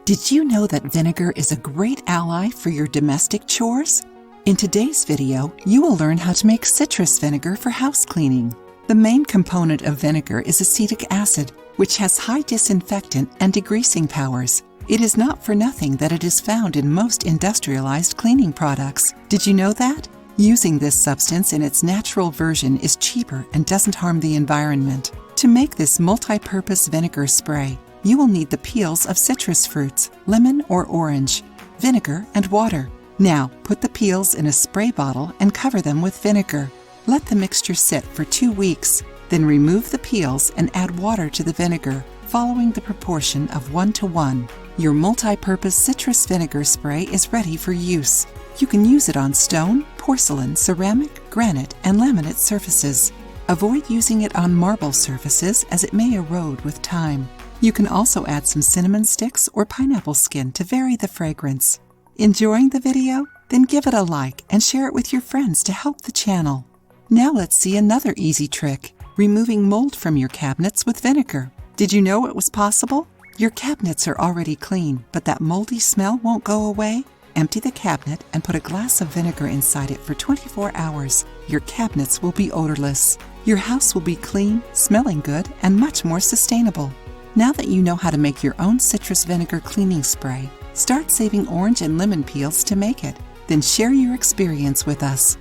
Did you know that vinegar is a great ally for your domestic chores? In today's video, you will learn how to make citrus vinegar for house cleaning. The main component of vinegar is acetic acid, which has high disinfectant and degreasing powers. It is not for nothing that it is found in most industrialized cleaning products. Did you know that? Using this substance in its natural version is cheaper and doesn't harm the environment. To make this multi-purpose vinegar spray, you will need the peels of citrus fruits, lemon or orange, vinegar, and water. Now, put the peels in a spray bottle and cover them with vinegar. Let the mixture sit for 2 weeks. Then remove the peels and add water to the vinegar, following the proportion of 1:1. Your multi-purpose citrus vinegar spray is ready for use. You can use it on stone, porcelain, ceramic, granite, and laminate surfaces. Avoid using it on marble surfaces as it may erode with time. You can also add some cinnamon sticks or pineapple skin to vary the fragrance. Enjoying the video? Then give it a like and share it with your friends to help the channel. Now let's see another easy trick, removing mold from your cabinets with vinegar. Did you know it was possible? Your cabinets are already clean, but that moldy smell won't go away? Empty the cabinet and put a glass of vinegar inside it for 24 hours. Your cabinets will be odorless. Your house will be clean, smelling good, and much more sustainable. Now that you know how to make your own citrus vinegar cleaning spray, start saving orange and lemon peels to make it. Then share your experience with us.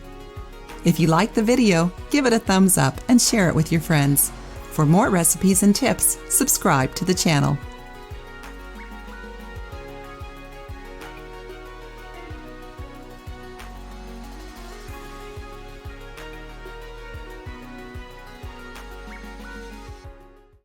If you liked the video, give it a thumbs up and share it with your friends. For more recipes and tips, subscribe to the channel.